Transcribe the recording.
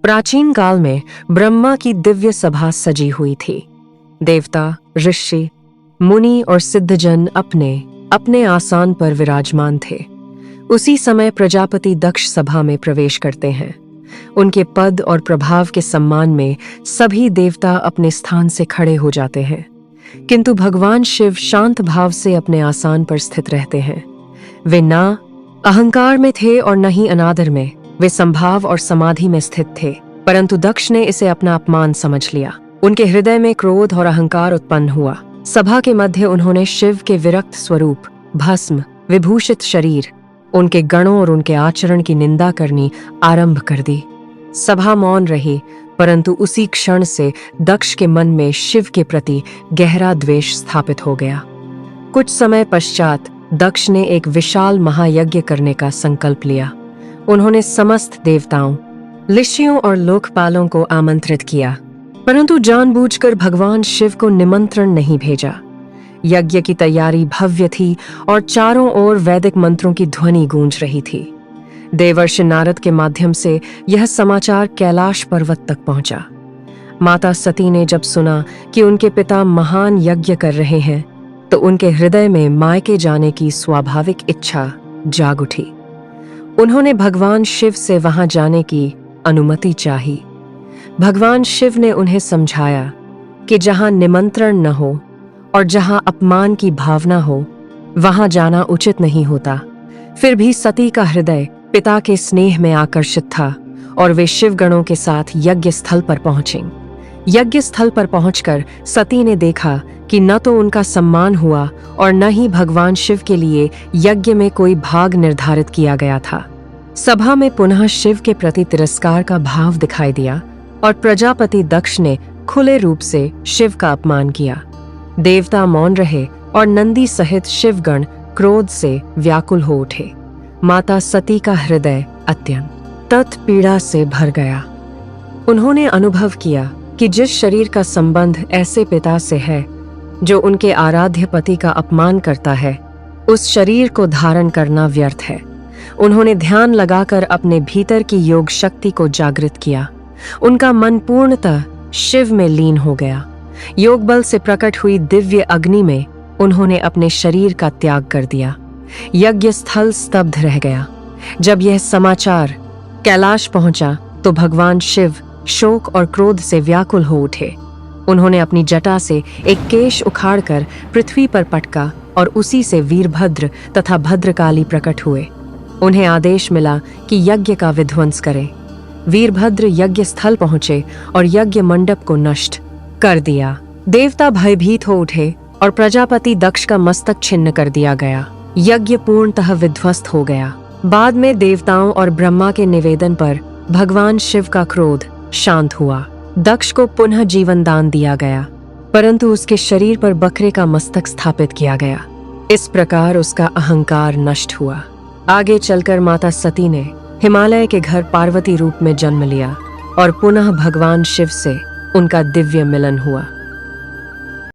प्राचीन काल में ब्रह्मा की दिव्य सभा सजी हुई थी। देवता, ऋषि, मुनि और सिद्धजन अपने अपने आसन पर विराजमान थे। उसी समय प्रजापति दक्ष सभा में प्रवेश करते हैं। उनके पद और प्रभाव के सम्मान में सभी देवता अपने स्थान से खड़े हो जाते हैं, किंतु भगवान शिव शांत भाव से अपने आसन पर स्थित रहते हैं। वे ना अहंकार में थे और न ही अनादर में। वे संभाव और समाधि में स्थित थे, परंतु दक्ष ने इसे अपना अपमान समझ लिया। उनके हृदय में क्रोध और अहंकार उत्पन्न हुआ। सभा के मध्य उन्होंने शिव के विरक्त स्वरूप, भस्म, विभूषित शरीर, उनके गणों और उनके आचरण की निंदा करनी आरंभ कर दी। सभा मौन रही, परंतु उसी क्षण से दक्ष के मन में शिव के प्रति गहरा द्वेष स्थापित हो गया। कुछ समय पश्चात दक्ष ने एक विशाल महायज्ञ करने का संकल्प लिया। उन्होंने समस्त देवताओं, ऋषियों और लोकपालों को आमंत्रित किया, परंतु जानबूझकर भगवान शिव को निमंत्रण नहीं भेजा। यज्ञ की तैयारी भव्य थी और चारों ओर वैदिक मंत्रों की ध्वनि गूंज रही थी। देवर्षि नारद के माध्यम से यह समाचार कैलाश पर्वत तक पहुंचा। माता सती ने जब सुना कि उनके पिता महान यज्ञ कर रहे हैं, तो उनके हृदय में मायके जाने की स्वाभाविक इच्छा जाग उठी। उन्होंने भगवान शिव से वहां जाने की अनुमति चाही। भगवान शिव ने उन्हें समझाया कि जहां निमंत्रण न हो और जहां अपमान की भावना हो, वहां जाना उचित नहीं होता। फिर भी सती का हृदय पिता के स्नेह में आकर्षित था और वे शिवगणों के साथ यज्ञ स्थल पर पहुंची। यज्ञ स्थल पर पहुंचकर सती ने देखा कि न तो उनका सम्मान हुआ और न ही भगवान शिव के लिए यज्ञ में कोई भाग निर्धारित किया गया था। सभा में पुनः शिव के प्रति तिरस्कार का भाव दिखाई दिया और प्रजापति दक्ष ने खुले रूप से शिव का अपमान किया। देवता मौन रहे और नंदी सहित शिवगण क्रोध से व्याकुल हो उठे। माता सती का हृदय अत्यंत तत्पीड़ा से भर गया। उन्होंने अनुभव किया कि जिस शरीर का संबंध ऐसे पिता से है जो उनके आराध्य पति का अपमान करता है, उस शरीर को धारण करना व्यर्थ है। उन्होंने ध्यान लगाकर अपने भीतर की योग शक्ति को जागृत किया। उनका मन पूर्णतः शिव में लीन हो गया। योग बल से प्रकट हुई दिव्य अग्नि में उन्होंने अपने शरीर का त्याग कर दिया। यज्ञ स्थल स्तब्ध रह गया। जब यह समाचार कैलाश पहुंचा तो भगवान शिव शोक और क्रोध से व्याकुल हो उठे। उन्होंने अपनी जटा से एक केश उखाड़कर पृथ्वी पर पटका और उसी से वीरभद्र तथा भद्रकाली प्रकट हुए। उन्हें आदेश मिला कि यज्ञ का विध्वंस करें। वीरभद्र यज्ञ स्थल पहुंचे और यज्ञ मंडप को नष्ट कर दिया। देवता भयभीत हो उठे और प्रजापति दक्ष का मस्तक छिन्न कर दिया गया। यज्ञ पूर्णतः विध्वस्त हो गया। बाद में देवताओं और ब्रह्मा के निवेदन पर भगवान शिव का क्रोध शांत हुआ। दक्ष को पुनः जीवन दान दिया गया, परंतु उसके शरीर पर बकरे का मस्तक स्थापित किया गया। इस प्रकार उसका अहंकार नष्ट हुआ। आगे चलकर माता सती ने हिमालय के घर पार्वती रूप में जन्म लिया और पुनः भगवान शिव से उनका दिव्य मिलन हुआ।